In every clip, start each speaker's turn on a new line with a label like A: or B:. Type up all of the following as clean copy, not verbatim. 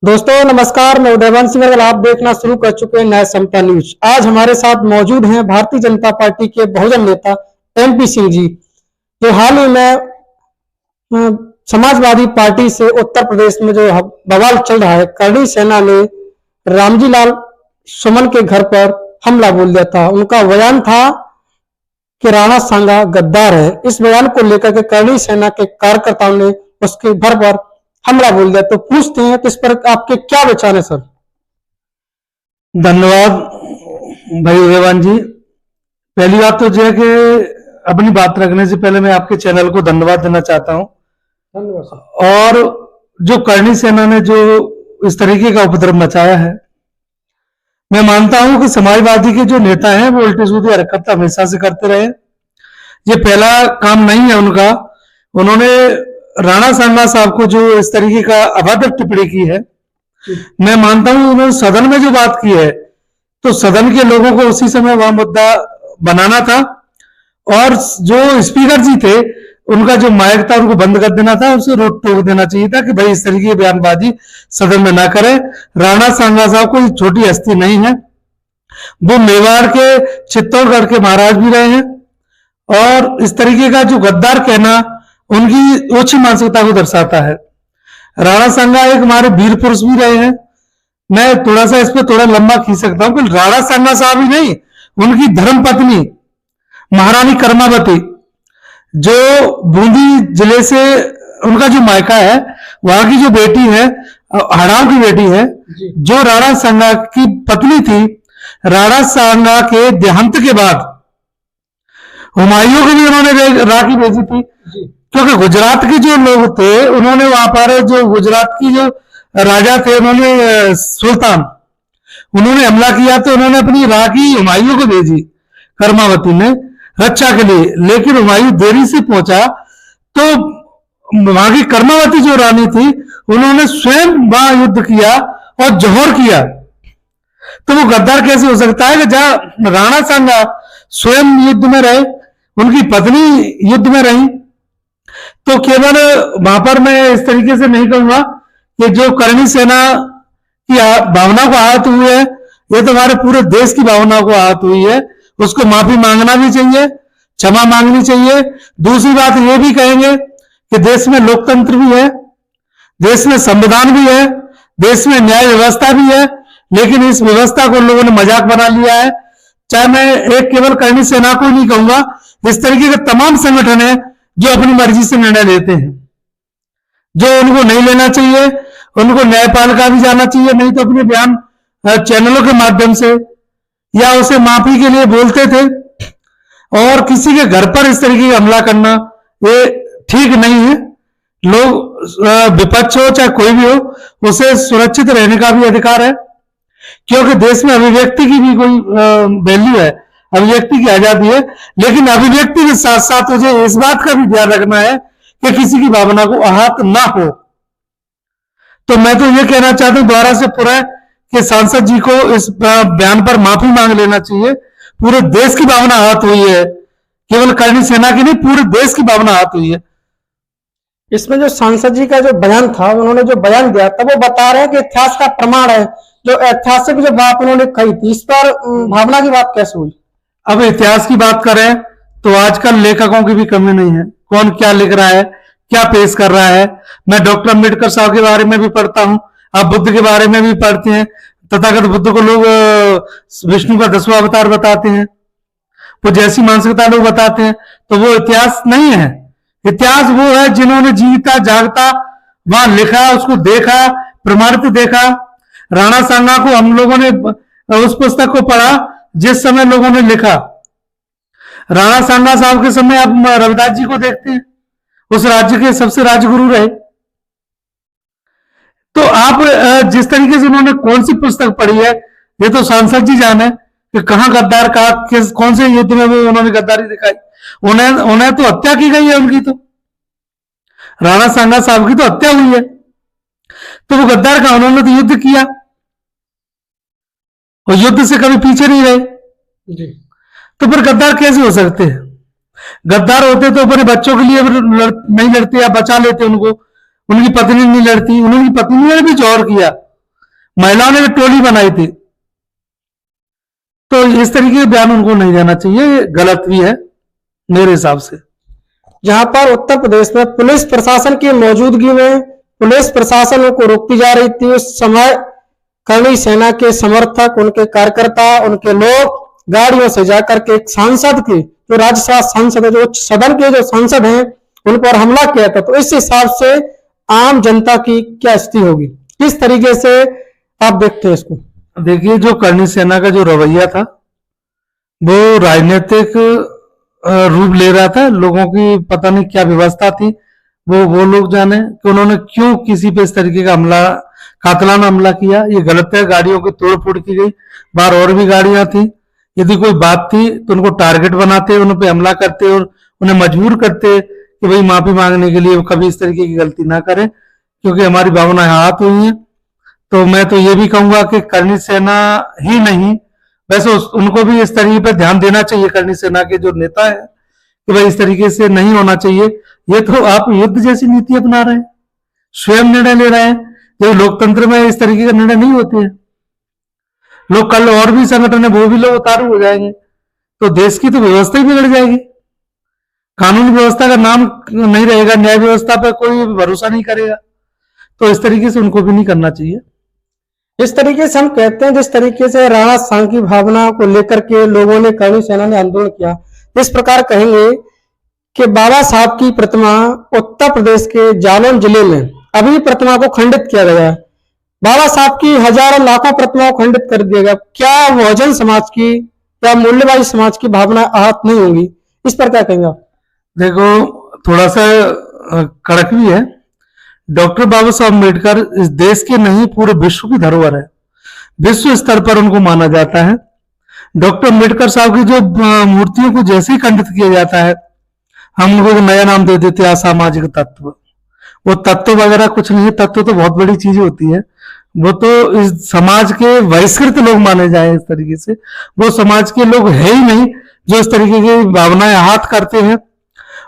A: दोस्तों नमस्कार, मैं उदयवान सिंह अगर आप देखना शुरू कर चुके हैं नया समता न्यूज। आज हमारे साथ मौजूद हैं भारतीय जनता पार्टी के बहुजन नेता MP सिंह जी, जो हाल ही में समाजवादी पार्टी से उत्तर प्रदेश में जो बवाल चल रहा है, करणी सेना ने रामजी लाल सुमन के घर पर हमला बोल दिया था। उनका बयान था कि राणा सांगा गद्दार है। इस बयान को लेकर के करणी सेना के कार्यकर्ताओं ने उसके घर पर हमला बोल दिया। तो पूछते हैं कि इस पर आपके क्या विचार है सर?
B: धन्यवाद भाई उदयवान जी। पहली बात तो यह है कि अपनी बात रखने से पहले मैं आपके चैनल को धन्यवाद देना चाहता हूं।
A: धन्यवाद सर।
B: और जो करणी सेना ने जो इस तरीके का उपद्रव मचाया है, मैं मानता हूं कि समाजवादी के जो नेता हैं वो उल्टी सीधी हरकत हमेशा से करते रहे। ये पहला काम नहीं है उनका। उन्होंने राणा सांगा साहब को जो इस तरीके का अभद्र टिप्पणी की है, मैं मानता हूं उन्होंने सदन में जो बात की है तो सदन के लोगों को उसी समय वह मुद्दा बनाना था और जो स्पीकर जी थे उनका जो माइक था उनको बंद कर देना था, उसे रोक टोक देना चाहिए था कि भाई इस तरीके की बयानबाजी सदन में ना करे। राणा सांगा साहब कोई छोटी हस्ती नहीं है, वो मेवाड़ के चित्तौड़गढ़ के महाराज भी रहे हैं और इस तरीके का जो गद्दार कहना उनकी उच्च मानसिकता को दर्शाता है। राणा सांगा एक हमारे वीर पुरुष भी रहे हैं। मैं थोड़ा सा इस पे थोड़ा लंबा खींच सकता हूं कि राणा सांगा साहब ही नहीं, उनकी धर्म पत्नी महारानी कर्मावती, जो बूंदी जिले से उनका जो मायका है, वहां की जो बेटी है, हड़ाव की बेटी है, जो राणा सांगा की पत्नी थी, राणा सांगा के देहांत के बाद हुमायूं को भी उन्होंने राखी भेजी थी, क्योंकि गुजरात के जो लोग थे उन्होंने वहां पर जो गुजरात की जो राजा थे, उन्होंने सुल्तान, उन्होंने हमला किया तो उन्होंने अपनी राखी हुमायूं को भेजी कर्मावती ने रक्षा के लिए, लेकिन हुमायूं देरी से पहुंचा तो वहां की कर्मावती जो रानी थी उन्होंने स्वयं वहां युद्ध किया और जौहर किया। तो वो गद्दार कैसे हो सकता है कि जहां राणा सांगा स्वयं युद्ध में रहे, उनकी पत्नी युद्ध में रही। तो केवल वहां पर मैं इस तरीके से नहीं कहूंगा कि जो करणी सेना की भावना को आहत हुई है, ये तो हमारे पूरे देश की भावना को आहत हुई है। उसको माफी मांगना भी चाहिए, क्षमा मांगनी चाहिए। दूसरी बात ये भी कहेंगे कि देश में लोकतंत्र भी है, देश में संविधान भी है, देश में न्याय व्यवस्था भी है, लेकिन इस व्यवस्था को लोगों ने मजाक बना लिया है। चाहे मैं एक केवल करणी सेना को नहीं कहूंगा, इस तरीके के तमाम संगठन है जो अपनी मर्जी से निर्णय लेते हैं, जो उनको नहीं लेना चाहिए, उनको न्यायपालिका भी जाना चाहिए, नहीं तो अपने बयान चैनलों के माध्यम से या उसे माफी के लिए बोलते थे। और किसी के घर पर इस तरीके का हमला करना ये ठीक नहीं है। लोग विपक्ष हो चाहे कोई भी हो, उसे सुरक्षित रहने का भी अधिकार है, क्योंकि देश में अभिव्यक्ति की भी कोई वैल्यू है, अभिव्यक्ति की आजादी है। लेकिन अभिव्यक्ति के साथ साथ मुझे इस बात का भी ध्यान रखना है कि किसी की भावना को आहत ना हो। तो मैं तो ये कहना चाहता हूं दोबारा से पूरा कि सांसद जी को इस बयान पर माफी मांग लेना चाहिए। पूरे देश की भावना आहत हुई है, केवल करणी सेना की नहीं, पूरे देश की भावना आहत हुई है।
A: इसमें जो सांसद जी का जो बयान था, उन्होंने जो बयान दिया था वो बता रहे हैं कि इतिहास का प्रमाण है, जो ऐतिहासिक जो बात उन्होंने कही थी, इस पर भावना की बात कैसे हुई?
B: अब इतिहास की बात करें तो आजकल लेखकों की भी कमी नहीं है। कौन क्या लिख रहा है, क्या पेश कर रहा है। मैं डॉक्टर अम्बेडकर साहब के बारे में भी पढ़ता हूं, आप बुद्ध के बारे में भी पढ़ते हैं। तथागत बुद्ध को लोग विष्णु का 10वां अवतार बताते हैं, वो जैसी मानसिकता लोग बताते हैं। तो वो इतिहास नहीं है। इतिहास वो है जिन्होंने जीता जागता वहां लिखा, उसको देखा, प्रमाणित देखा। राणा सांगा को हम लोगों ने उस पुस्तक को पढ़ा जिस समय लोगों ने लिखा। राणा सांगा साहब के समय आप रविदास जी को देखते हैं, उस राज्य के सबसे राजगुरु रहे। तो आप जिस तरीके से उन्होंने कौन सी पुस्तक पढ़ी है, ये तो सांसद जी जाने कि कहां गद्दार का कौन से युद्ध में वो उन्होंने गद्दारी दिखाई। उन्हें तो हत्या की गई है उनकी, तो राणा सांगा साहब की तो हत्या हुई है। तो वो गद्दार का, उन्होंने तो युद्ध किया और युद्ध से कभी पीछे नहीं रहे जी। तो फिर गद्दार कैसे हो सकते हैं? गद्दार होते तो अपने बच्चों के लिए नहीं लड़ते या बचा लेते उनको, उनकी पत्नी नहीं लड़ती, उनकी पत्नी ने भी जौहर किया। महिलाओं ने भी टोली बनाई थी। तो इस तरीके के बयान उनको नहीं देना चाहिए, ये गलत भी है मेरे हिसाब से।
A: जहां पर उत्तर प्रदेश में पुलिस प्रशासन की मौजूदगी में पुलिस प्रशासन को रोकती जा रही थी, उस समय करणी सेना के समर्थक, उनके कार्यकर्ता, उनके लोग गाड़ियों से जाकर के एक सांसद की, जो राज्यसभा सांसद है, जो उच्च सदन के जो सांसद हैं, उन पर हमला किया था। तो इस हिसाब से आम जनता की क्या स्थिति होगी, किस तरीके से आप देखते हैं इसको?
B: देखिए, जो करणी सेना का जो रवैया था वो राजनीतिक रूप ले रहा था। लोगों की पता नहीं क्या व्यवस्था थी, वो लोग जाने कि उन्होंने क्यों किसी पे इस तरीके का हमला, कातलाना हमला किया। ये गलत है। गाड़ियों की तोड़ फोड़ की गई, बाहर और भी गाड़ियां थी। यदि कोई बात थी तो उनको टारगेट बनाते, उन पे हमला करते और उन्हें मजबूर करते कि भाई माफी मांगने के लिए कभी इस तरीके की गलती ना करें, क्योंकि हमारी भावनाएं हाथ हुई हैं। तो मैं तो ये भी कहूंगा कि करणी सेना ही नहीं, वैसे उनको भी इस तरीके पर ध्यान देना चाहिए, करणी सेना के जो नेता है, कि भाई इस तरीके से नहीं होना चाहिए। ये तो आप युद्ध जैसी नीति अपना रहे हैं, स्वयं निर्णय ले रहे हैं। जब लोकतंत्र में इस तरीके का निर्णय नहीं होते हैं, लोग कल और भी संगठन है वो भी लोग उतारू हो जाएंगे, तो देश की तो व्यवस्था ही बिगड़ जाएगी। कानून व्यवस्था का नाम नहीं रहेगा, न्याय व्यवस्था पर कोई भरोसा नहीं करेगा। तो इस तरीके से उनको भी नहीं करना चाहिए।
A: इस तरीके से हम कहते हैं, जिस तरीके से राणा सांग की भावना को लेकर के लोगों ने, करणी सेना ने आंदोलन किया, इस प्रकार कहेंगे कि बाबा साहब की प्रतिमा उत्तर प्रदेश के जालौन जिले में अभी प्रतिमा को खंडित किया गया है। बाबा साहब की हजारों लाखों प्रतिमाओं को खंडित कर दिया गया। क्या बहुजन समाज की या मूल्यवादी समाज की भावना आहत नहीं होगी? इस पर क्या कहेंगे आप?
B: देखो, थोड़ा सा कड़क भी है। डॉक्टर बाबा साहब अम्बेडकर इस देश के नहीं पूरे विश्व की धरोहर है, विश्व स्तर पर उनको माना जाता है। डॉक्टर अम्बेडकर साहब की जो मूर्तियों को जैसे ही खंडित किया जाता है, हम उनको नया नाम दे देते हैं असामाजिक तत्व। वो तत्व वगैरह कुछ नहीं है, तत्व तो बहुत बड़ी चीज होती है। वो तो इस समाज के बहिष्कृत लोग माने जाए, इस तरीके से वो समाज के लोग है ही नहीं जो इस तरीके की भावनाएं आहत करते हैं।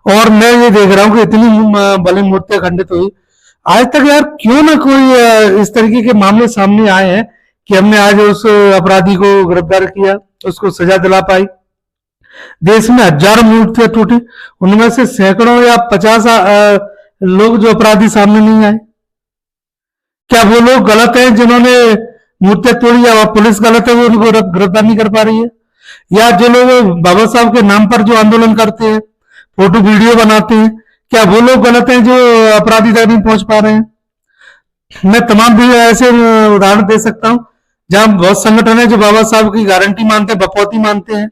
B: और मैं ये देख रहा हूं कि इतनी बड़ी मूर्तियां खंडित हुई, आज तक यार क्यों ना कोई इस तरीके के मामले सामने आए हैं कि हमने आज उस अपराधी को गिरफ्तार किया, उसको सजा दिला पाई। देश में हजारों मूर्तियां टूटी, उनमें से सैकड़ों या 50 लोग जो अपराधी सामने नहीं आए। क्या वो लोग गलत हैं जिन्होंने मूर्तियां तोड़ी, या पुलिस गलत है वो उनको गिरफ्तार नहीं कर पा रही है? या जो लोग बाबा साहब के नाम पर जो आंदोलन करते हैं, फोटो वीडियो बनाते हैं, क्या वो लोग गलत हैं जो अपराधी तक नहीं पहुंच पा रहे हैं? मैं तमाम भी ऐसे उदाहरण दे सकता हूं जहां बहुत संगठन है जो बाबा साहब की गारंटी मानते हैं, बपौती मानते हैं।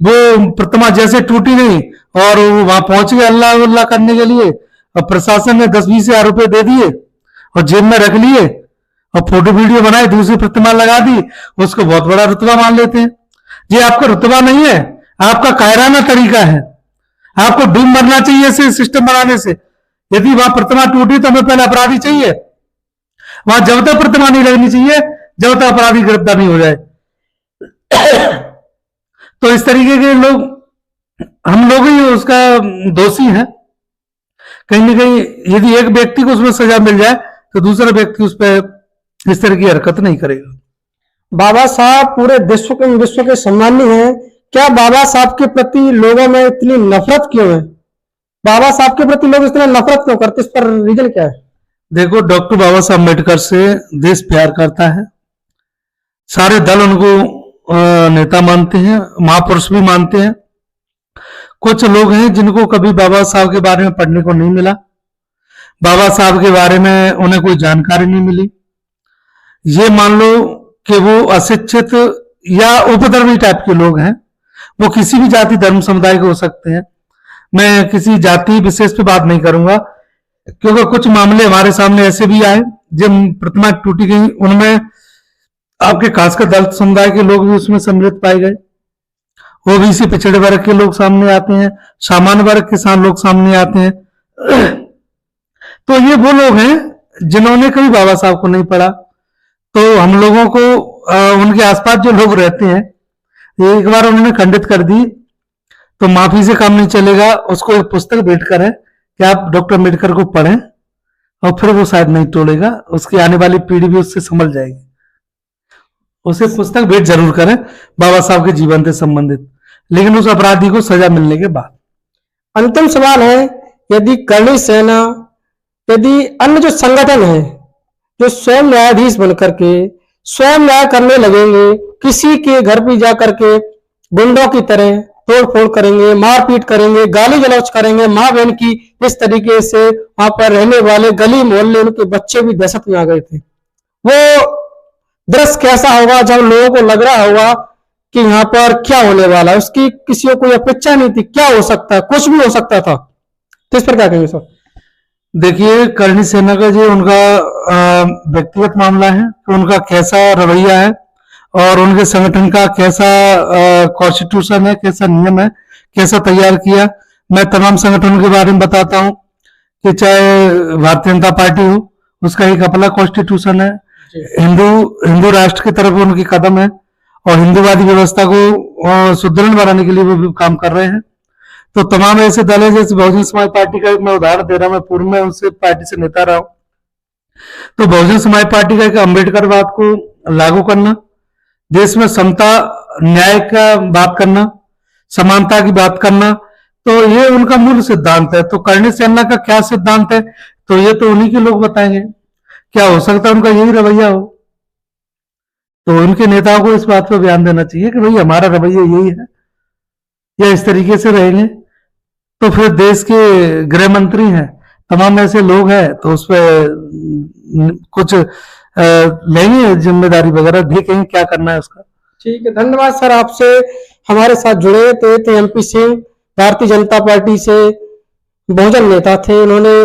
B: वो प्रतिमा जैसे टूटी नहीं और वहां पहुंच गए अल्लाह उल्लाह करने के लिए, और प्रशासन ने 10-20 हजार रुपए दे दिए और जेब में रख लिए और फोटो वीडियो बनाए, दूसरी प्रतिमा लगा दी, उसको बहुत बड़ा रुतबा मान लेते हैं। ये आपका रुतबा नहीं है, आपका कायराना तरीका है। आपको डूब मरना चाहिए इसे सिस्टम बनाने से। यदि वहां प्रतिमा टूटी तो हमें पहले अपराधी चाहिए, वहां जब तक प्रतिमा नहीं लगनी चाहिए जब तक अपराधी गिरफ्तार नहीं हो जाए। तो इस तरीके के लोग, हम लोग ही उसका दोषी हैं। कहीं ना कहीं यदि एक व्यक्ति को उसमें सजा मिल जाए तो दूसरा व्यक्ति उस पर इस तरह की हरकत नहीं करेगा।
A: बाबा साहब पूरे विश्व के सम्मानी हैं। क्या बाबा साहब के प्रति लोगों में इतनी नफरत क्यों है? बाबा साहब के प्रति लोग इतना नफरत क्यों करते, इस पर रीजन क्या है?
B: देखो, डॉक्टर बाबा साहब अम्बेडकर से देश प्यार करता है, सारे दल उनको नेता मानते हैं, महापुरुष भी मानते हैं। कुछ लोग हैं जिनको कभी बाबा साहब के बारे में पढ़ने को नहीं मिला, बाबा साहब के बारे में उन्हें कोई जानकारी नहीं मिली। ये मान लो कि वो अशिक्षित या उपद्रवी टाइप के लोग हैं। वो किसी भी जाति धर्म समुदाय के हो सकते हैं। मैं किसी जाति विशेष पे बात नहीं करूंगा, क्योंकि कुछ मामले हमारे सामने ऐसे भी आए जब प्रतिमा टूटी गई, उनमें आपके खासकर दलित समुदाय के लोग भी उसमें सम्मिलित पाए गए। ओबीसी पिछड़े वर्ग के लोग सामने आते हैं, सामान्य वर्ग के लोग सामने आते हैं। तो ये वो लोग हैं जिन्होंने कभी बाबा साहब को नहीं पढ़ा। तो हम लोगों को उनके आसपास जो लोग रहते हैं, एक बार उन्होंने खंडित कर दी तो माफी से काम नहीं चलेगा। उसको एक पुस्तक भेंट करें कि आप डॉक्टर अम्बेडकर को पढ़ें और फिर वो शायद नहीं तोड़ेगा, उसकी आने वाली पीढ़ी भी उससे संभल जाएगी। उसे पुस्तक भेंट जरूर करें बाबा साहब के जीवन से संबंधित, लेकिन उस अपराधी को सजा मिलने के बाद।
A: अंतिम सवाल है, यदि करणी सेना, यदि अन्य जो संगठन है जो स्वयं न्यायाधीश बनकर के स्वयं न्याय करने लगेंगे, किसी के घर भी जाकर के गुंडों की तरह तोड़फोड़ करेंगे, मारपीट करेंगे, गाली गलौज करेंगे, माँ बहन की इस तरीके से वहां पर रहने वाले गली मोहल्ले उनके बच्चे भी दहशत में आ गए थे, वो दृश्य कैसा होगा जब लोगों को लग रहा होगा कि यहाँ पर क्या होने वाला है। उसकी किसी को कोई अपेक्षा नहीं थी, क्या हो सकता है, कुछ भी हो सकता था। तो इस पर क्या कहेंगे सर?
B: देखिए, करणी सेना का जो उनका व्यक्तिगत मामला है कि उनका कैसा रवैया है और उनके संगठन का कैसा कॉन्स्टिट्यूशन है, कैसा नियम है, कैसा तैयार किया। मैं तमाम संगठनों के बारे में बताता हूँ कि चाहे भारतीय जनता पार्टी हो, उसका एक अपना कॉन्स्टिट्यूशन है, हिंदू राष्ट्र की तरफ उनकी कदम है और हिंदूवादी व्यवस्था को सुदृढ़ बनाने के लिए वो भी काम कर रहे हैं। तो तमाम ऐसे दल है, जैसे बहुजन समाज पार्टी का मैं उदाहरण दे रहा हूं, मैं पूर्व में उनसे पार्टी से नेता रहा हूं। तो बहुजन समाज पार्टी का एक अम्बेडकरवाद को लागू करना, देश में समता न्याय का बात करना, समानता की बात करना, तो ये उनका मूल सिद्धांत है। तो करणी सेना का क्या सिद्धांत है, तो ये तो उन्हीं के लोग बताएंगे। क्या हो सकता है उनका यही रवैया हो, तो उनके नेताओं को इस बात पर ध्यान देना चाहिए कि भाई हमारा रवैया यही है, या इस तरीके से रहेंगे तो फिर देश के गृह मंत्री हैं, तमाम ऐसे लोग हैं, तो उस पर कुछ लेंगे जिम्मेदारी वगैरह, देखेंगे क्या करना है उसका।
A: ठीक है, धन्यवाद सर, आपसे हमारे साथ जुड़े थे एमपी सिंह, भारतीय जनता पार्टी से बहुजन नेता थे। उन्होंने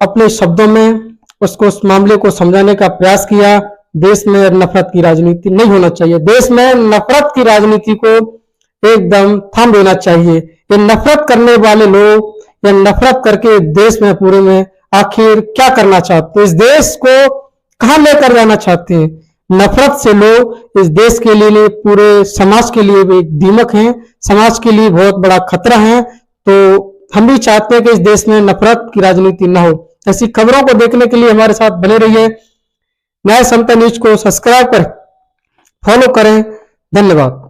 A: अपने शब्दों में उस मामले को समझाने का प्रयास किया। देश में नफरत की राजनीति नहीं होना चाहिए, देश में नफरत की राजनीति को एकदम थाम देना चाहिए। ये नफरत करने वाले लोग या नफरत करके देश में पूरे में आखिर क्या करना चाहते हैं, इस देश को कहां लेकर जाना चाहते हैं? नफरत से लोग इस देश के लिए, पूरे समाज के लिए भी एक दीमक हैं, समाज के लिए बहुत बड़ा खतरा है। तो हम भी चाहते हैं कि इस देश में नफरत की राजनीति न हो। ऐसी खबरों को देखने के लिए हमारे साथ बने रहिए। न्याय समता न्यूज को सब्सक्राइब करें, फॉलो करें। धन्यवाद।